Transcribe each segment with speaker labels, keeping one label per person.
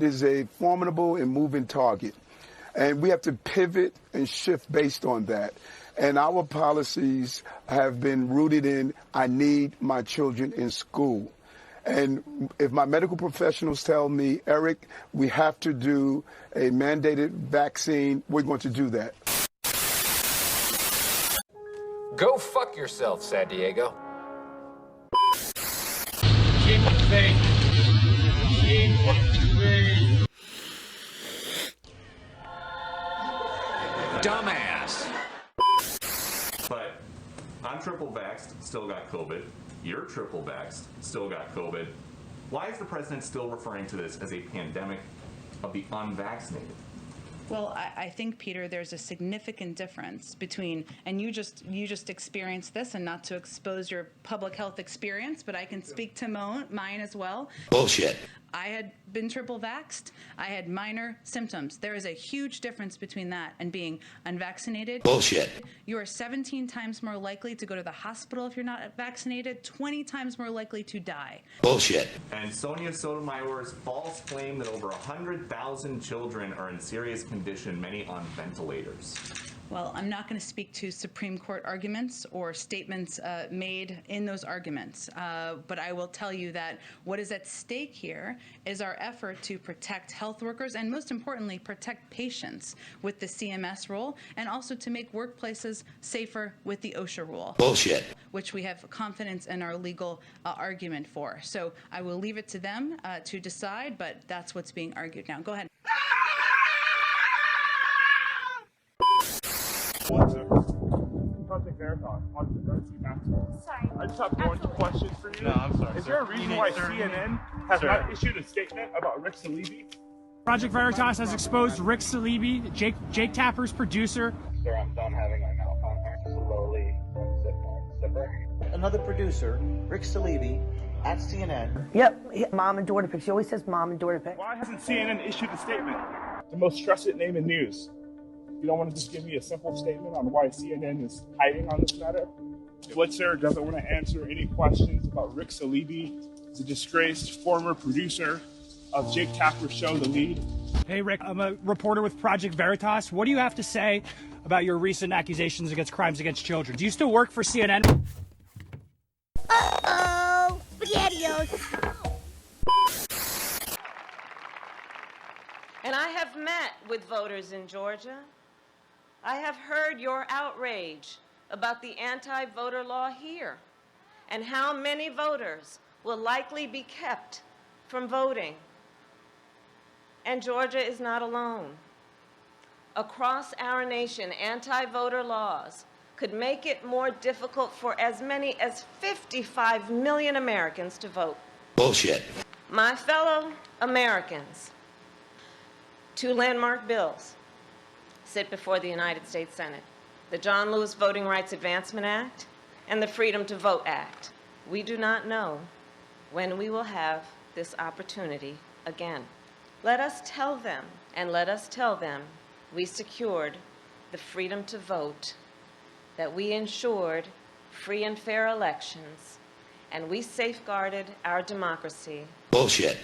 Speaker 1: COVID is a formidable and moving target, and we have to pivot and shift based on that. And our policies have been rooted in, I need my children in school. And if my medical professionals tell me, Eric, we have to do a mandated vaccine, we're going to do that.
Speaker 2: Go fuck yourself, San Diego. Dumbass.
Speaker 3: But I'm triple vaxxed, still got COVID. You're triple vaxxed, still got COVID. Why is the president still referring to this as a pandemic of the unvaccinated?
Speaker 4: Well, I think, Peter, there's a significant difference between, and you just experienced this, and not to expose your public health experience, but I can speak to mine as well.
Speaker 5: Bullshit.
Speaker 4: I had been triple vaxxed. I had minor symptoms. There is a huge difference between that and being unvaccinated.
Speaker 5: Bullshit.
Speaker 4: You are 17 times more likely to go to the hospital if you're not vaccinated, 20 times more likely to die.
Speaker 5: Bullshit.
Speaker 3: And Sonia Sotomayor's false claim that over 100,000 children are in serious condition, many on ventilators.
Speaker 4: Well, I'm not going to speak to Supreme Court arguments or statements made in those arguments, but I will tell you that what is at stake here is our effort to protect health workers and, most importantly, protect patients with the CMS rule, and also to make workplaces safer with the OSHA rule.
Speaker 5: Bullshit.
Speaker 4: Which we have confidence in our legal argument for. So I will leave it to them to decide, but that's what's being argued now. Go ahead.
Speaker 6: Project Veritas on the emergency maximum.
Speaker 7: Sorry.
Speaker 6: I just have one question for you.
Speaker 8: No, I'm sorry.
Speaker 6: Is there a reason why CNN has not issued a statement about Rick Salibi?
Speaker 9: Project Veritas has exposed Rick Salibi, Jake Tapper's producer.
Speaker 10: Sir, I'm done having my mouth on there. Slowly zipper.
Speaker 11: Another producer, Rick Salibi, at CNN.
Speaker 12: Yep, mom and daughter pic. She always says mom and daughter pic.
Speaker 6: Why hasn't CNN issued a statement? The most trusted name in news. You don't want to just give me a simple statement on why CNN is hiding on this matter? Blitzer doesn't want to answer any questions about Rick Salibi, the disgraced former producer of Jake Tapper's show, The Lead.
Speaker 9: Hey, Rick, I'm a reporter with Project Veritas. What do you have to say about your recent accusations against crimes against children? Do you still work for CNN?
Speaker 7: Uh-oh, SpaghettiOs.
Speaker 13: And I have met with voters in Georgia. I have heard your outrage about the anti-voter law here and how many voters will likely be kept from voting. And Georgia is not alone. Across our nation, anti-voter laws could make it more difficult for as many as 55 million Americans to vote.
Speaker 5: Bullshit.
Speaker 13: My fellow Americans, two landmark bills sit before the United States Senate: the John Lewis Voting Rights Advancement Act and the Freedom to Vote Act. We do not know when we will have this opportunity again. Let us tell them, and let us tell them, we secured the freedom to vote, that we ensured free and fair elections, and we safeguarded our democracy.
Speaker 5: Bullshit.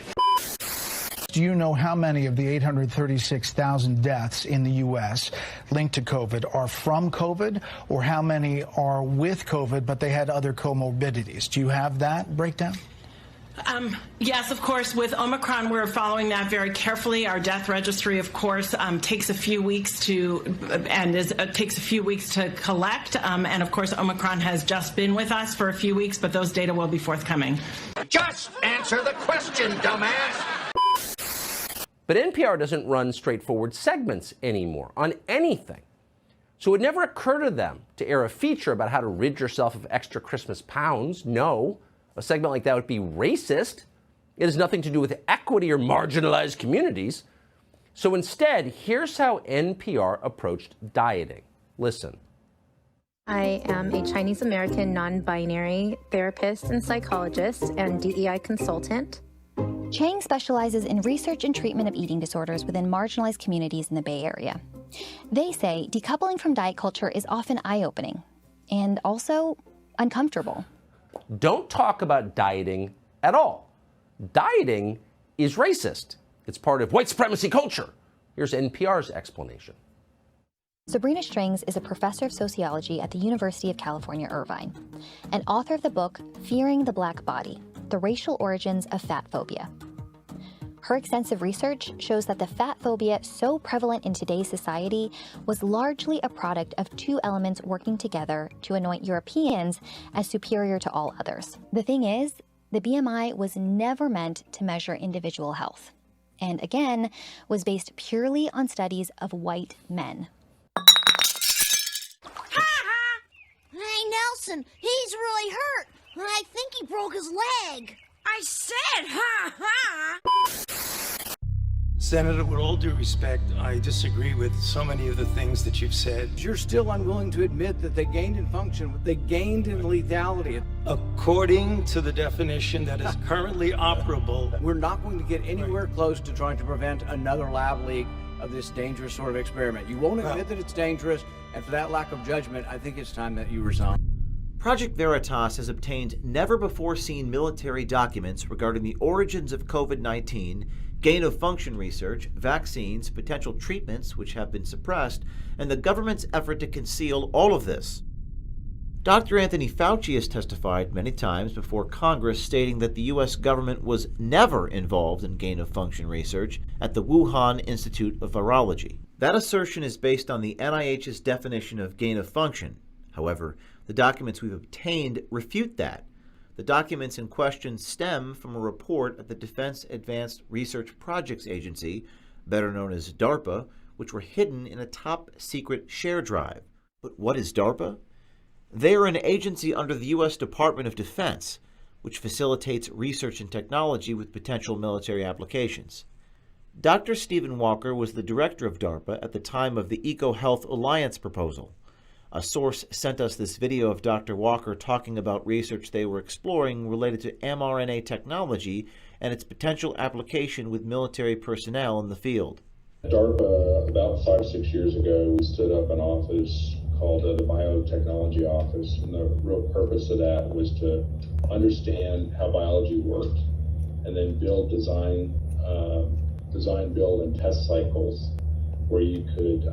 Speaker 14: Do you know how many of the 836,000 deaths in the U.S. linked to COVID are from COVID, or how many are with COVID but they had other comorbidities? Do you have that breakdown?
Speaker 15: Yes, of course. With Omicron, we're following that very carefully. Our death registry, of course, takes a few weeks to collect. And of course, Omicron has just been with us for a few weeks, but those data will be forthcoming.
Speaker 2: Just answer the question, dumbass.
Speaker 16: But NPR doesn't run straightforward segments anymore on anything. So it would never occur to them to air a feature about how to rid yourself of extra Christmas pounds. No, a segment like that would be racist. It has nothing to do with equity or marginalized communities. So instead, here's how NPR approached dieting. Listen.
Speaker 17: I am a Chinese American non-binary therapist and psychologist and DEI consultant.
Speaker 18: Chang specializes in research and treatment of eating disorders within marginalized communities in the Bay Area. They say decoupling from diet culture is often eye-opening and also uncomfortable.
Speaker 16: Don't talk about dieting at all. Dieting is racist. It's part of white supremacy culture. Here's NPR's explanation.
Speaker 18: Sabrina Strings is a professor of sociology at the University of California, Irvine, and author of the book Fearing the Black Body: The Racial Origins of Fat Phobia. Her extensive research shows that the fat phobia so prevalent in today's society was largely a product of two elements working together to anoint Europeans as superior to all others. The thing is, the BMI was never meant to measure individual health, and again, was based purely on studies of white men.
Speaker 7: Hey, Nelson, he's really hurt. I think he broke his leg. I said, ha ha!
Speaker 5: Senator, with all due respect, I disagree with so many of the things that you've said.
Speaker 8: You're still unwilling to admit that they gained in function, they gained in lethality.
Speaker 5: According to the definition that is currently operable,
Speaker 8: we're not going to get anywhere close to trying to prevent another lab leak of this dangerous sort of experiment. You won't admit that it's dangerous, and for that lack of judgment, I think it's time that you resign.
Speaker 19: Project Veritas has obtained never-before-seen military documents regarding the origins of COVID-19, gain-of-function research, vaccines, potential treatments which have been suppressed, and the government's effort to conceal all of this. Dr. Anthony Fauci has testified many times before Congress stating that the U.S. government was never involved in gain-of-function research at the Wuhan Institute of Virology. That assertion is based on the NIH's definition of gain-of-function. However, the documents we've obtained refute that. The documents in question stem from a report at the Defense Advanced Research Projects Agency, better known as DARPA, which were hidden in a top-secret share drive. But what is DARPA? They are an agency under the U.S. Department of Defense, which facilitates research and technology with potential military applications. Dr. Stephen Walker was the director of DARPA at the time of the EcoHealth Alliance proposal. A source sent us this video of Dr. Walker talking about research they were exploring related to mRNA technology and its potential application with military personnel in the field.
Speaker 20: At DARPA, about 5 or 6 years ago, we stood up an office called the Biotechnology Office, and the real purpose of that was to understand how biology worked and then build, design, build, and test cycles where you could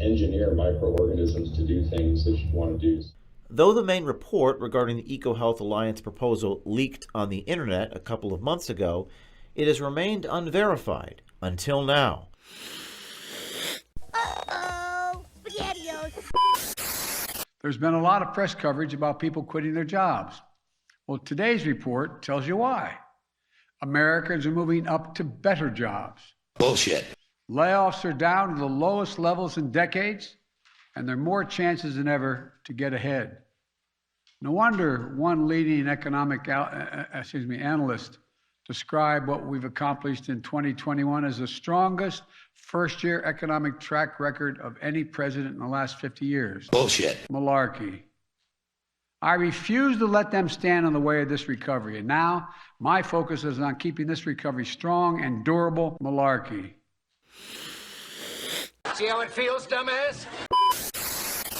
Speaker 20: engineer microorganisms to do things that you want to do.
Speaker 19: Though the main report regarding the EcoHealth Alliance proposal leaked on the internet a couple of months ago, it has remained unverified until now.
Speaker 7: Uh-oh, SpaghettiOs.
Speaker 21: There's been a lot of press coverage about people quitting their jobs. Well, today's report tells you why. Americans are moving up to better jobs.
Speaker 2: Bullshit.
Speaker 21: Layoffs are down to the lowest levels in decades, and there are more chances than ever to get ahead. No wonder one leading economic analyst described what we've accomplished in 2021 as the strongest first-year economic track record of any president in the last 50 years.
Speaker 2: Bullshit.
Speaker 21: Malarkey. I refuse to let them stand in the way of this recovery, and now my focus is on keeping this recovery strong and durable. Malarkey.
Speaker 2: See how it feels, dumbass?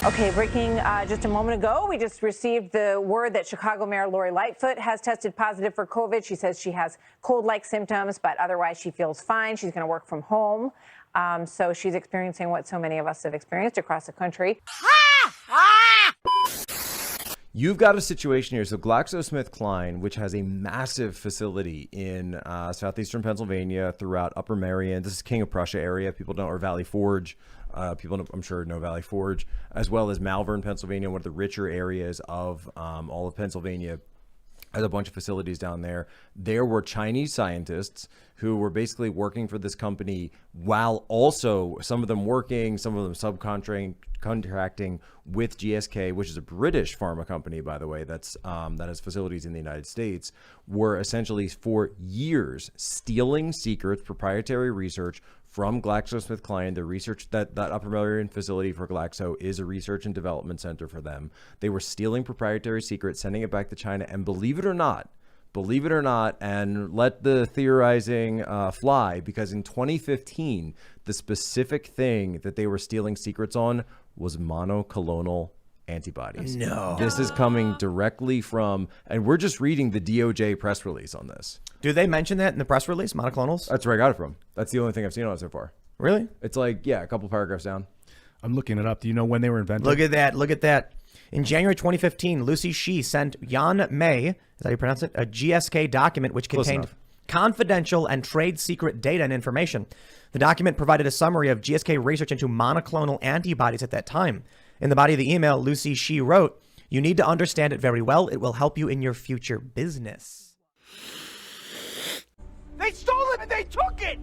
Speaker 22: Okay, breaking just a moment ago, we just received the word that Chicago Mayor Lori Lightfoot has tested positive for COVID. She says she has cold-like symptoms, but otherwise she feels fine. She's going to work from home. So she's experiencing what so many of us have experienced across the country.
Speaker 23: You've got a situation here. So GlaxoSmithKline, which has a massive facility in southeastern Pennsylvania, throughout Upper Merion. This is King of Prussia area. People know, or Valley Forge. People, I'm sure, know Valley Forge, as well as Malvern, Pennsylvania, one of the richer areas of all of Pennsylvania. Has a bunch of facilities down there. There were Chinese scientists who were basically working for this company while also some of them working, some of them subcontracting with GSK, which is a British pharma company, by the way, that has facilities in the United States, were essentially for years stealing secrets, proprietary research from GlaxoSmithKline. The research that Upper Merion facility for Glaxo is a research and development center for them. They were stealing proprietary secrets, sending it back to China, and believe it or not, and let the theorizing fly, because in 2015, the specific thing that they were stealing secrets on was monoclonal antibodies.
Speaker 1: No.
Speaker 23: This is coming directly from, and we're just reading the DOJ press release on this.
Speaker 1: Do they mention that in the press release, monoclonals?
Speaker 23: That's where I got it from. That's the only thing I've seen on it so far.
Speaker 1: Really?
Speaker 23: It's like, yeah, a couple paragraphs down.
Speaker 3: I'm looking it up. Do you know when they were invented?
Speaker 1: Look at that. Look at that. In January 2015, Lucy Shi sent Yan Mei, is that how you pronounce it? A GSK document which contained confidential and trade secret data and information. The document provided a summary of GSK research into monoclonal antibodies at that time. In the body of the email, Lucy Shi wrote, "You need to understand it very well. It will help you in your future business."
Speaker 2: They stole it and they took it!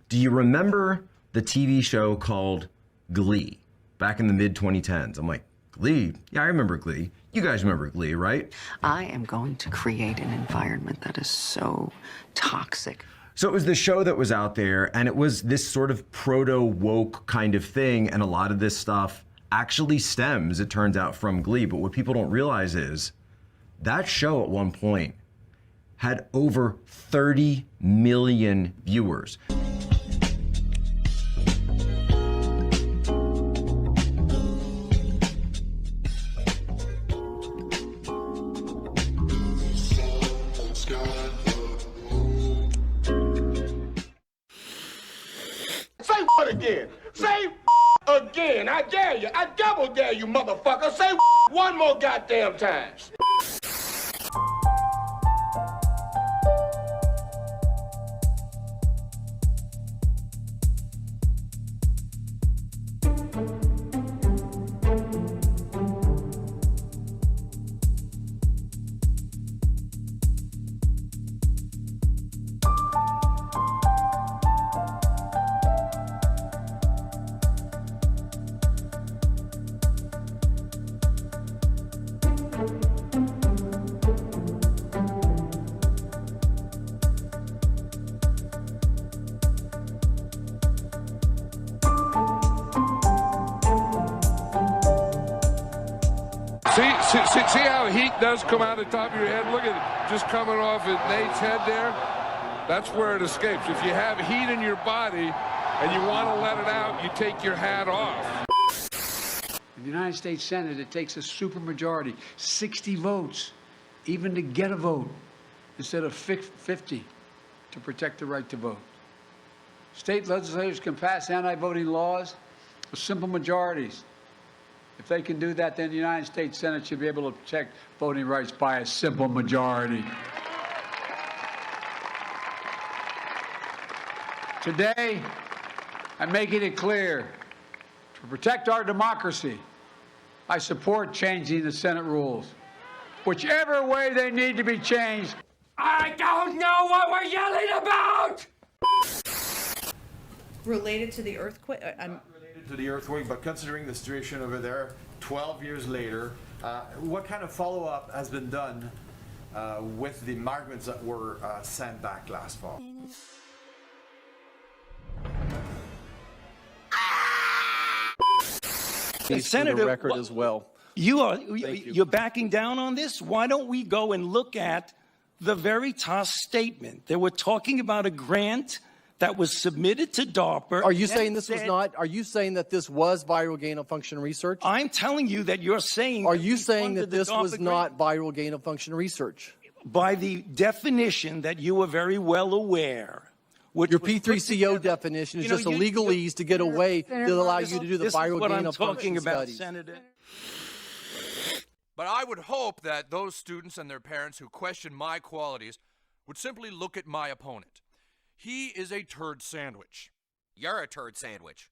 Speaker 23: Do you remember the TV show called Glee back in the mid-2010s? I'm like, Glee? Yeah, I remember Glee. You guys remember Glee, right?
Speaker 4: I am going to create an environment that is so toxic.
Speaker 23: So it was the show that was out there, and it was this sort of proto-woke kind of thing, and a lot of this stuff actually stems, it turns out, from Glee. But what people don't realize is that show at one point had over 30 million viewers.
Speaker 2: Say what again? Say again. I dare you. I double dare you, motherfucker. Say one more goddamn time.
Speaker 24: See how heat does come out of the top of your head? Look at it, just coming off at Nate's head there. That's where it escapes. If you have heat in your body and you want to let it out, you take your hat off.
Speaker 21: In the United States Senate, it takes a supermajority, 60 votes, even to get a vote, instead of 50 to protect the right to vote. State legislators can pass anti-voting laws with simple majorities. If they can do that, then the United States Senate should be able to protect voting rights by a simple majority. Today, I'm making it clear, to protect our democracy, I support changing the Senate rules. Whichever way they need to be changed.
Speaker 2: I don't know what we're yelling about!
Speaker 25: Related to the earthquake?
Speaker 26: To the earthquake, but considering the situation over there, 12 years later, what kind of follow-up has been done with the migrants that were sent back last fall?
Speaker 27: Senator,
Speaker 28: record as well.
Speaker 27: You're backing down on this? Why don't we go and look at the Veritas statement? They were talking about a grant that was submitted to DARPA.
Speaker 28: Are you saying this was not? Are you saying that this was viral gain-of-function research?
Speaker 27: I'm telling you that you're saying.
Speaker 28: Are you saying that this was not viral gain-of-function research?
Speaker 27: By the definition that you are very well aware.
Speaker 28: Your P3CO definition is just a legalese to get away that allow you to do the viral gain-of-function studies.
Speaker 27: Senator.
Speaker 29: But I would hope that those students and their parents who question my qualities would simply look at my opponent. He is a turd sandwich.
Speaker 2: You're a turd sandwich.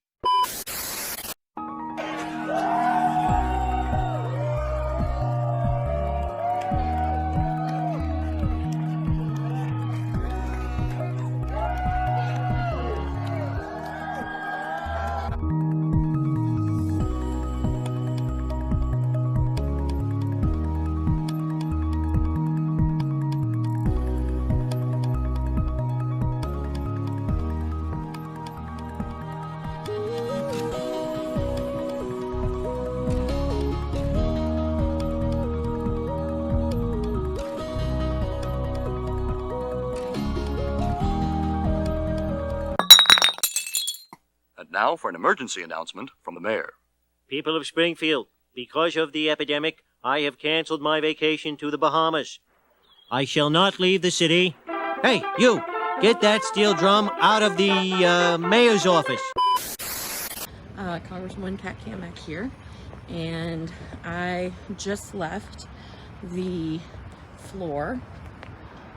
Speaker 30: Now for an emergency announcement from the mayor.
Speaker 31: People of Springfield,
Speaker 6: Because of the epidemic, I have canceled my vacation to the Bahamas. I shall not leave the city. Hey, you! Get that steel drum out of the mayor's office.
Speaker 9: Congresswoman Kat Kamak here, and I just left the floor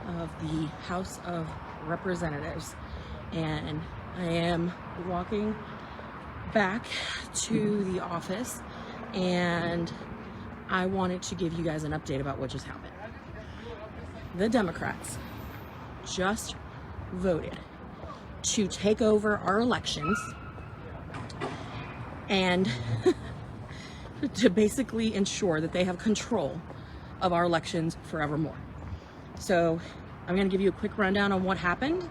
Speaker 9: of the House of Representatives, and I am walking back to the office, and I wanted to give you guys an update about what just happened. The Democrats just voted to take over our elections and to basically ensure that they have control of our elections forevermore. So I'm going to give you a quick rundown on what happened,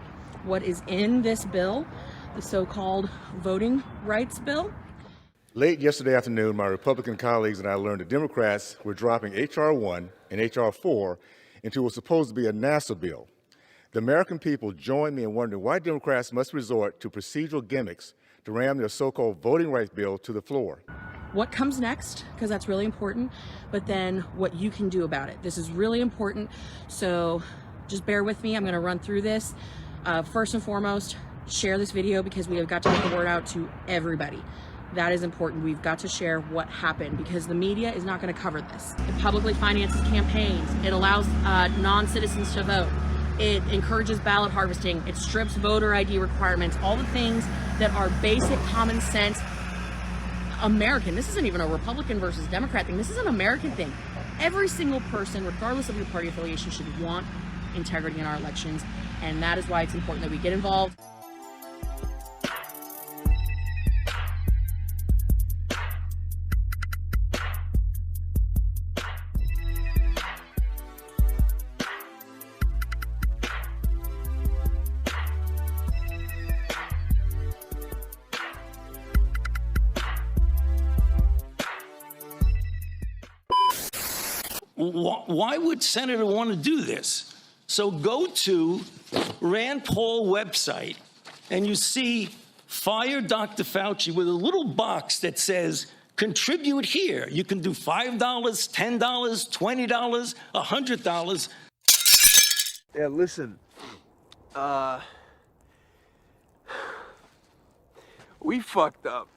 Speaker 9: what is in this bill, the so-called voting rights bill.
Speaker 10: Late yesterday afternoon, my Republican colleagues and I learned that Democrats were dropping H.R. 1 and H.R. 4 into what was supposed to be a NASA bill. The American people joined me in wondering why Democrats must resort to procedural gimmicks to ram their so-called voting rights bill to the floor.
Speaker 9: What comes next, because that's really important, but then what you can do about it. This is really important, so just bear with me. I'm going to run through this. First and foremost, share this video because we have got to get the word out to everybody. That is important. We've got to share what happened because the media is not going to cover this. It publicly finances campaigns. It allows non-citizens to vote. It encourages ballot harvesting. It strips voter ID requirements. All the things that are basic common sense American. This isn't even a Republican versus Democrat thing. This is an American thing. Every single person, regardless of your party affiliation, should want integrity in our elections. And that is why it's important that we get involved.
Speaker 27: Why would Senator want to do this? So go to Rand Paul website and you see fire Dr. Fauci with a little box that says contribute here. You can do $5, $10, $20, $100.
Speaker 11: Yeah, listen, we fucked up.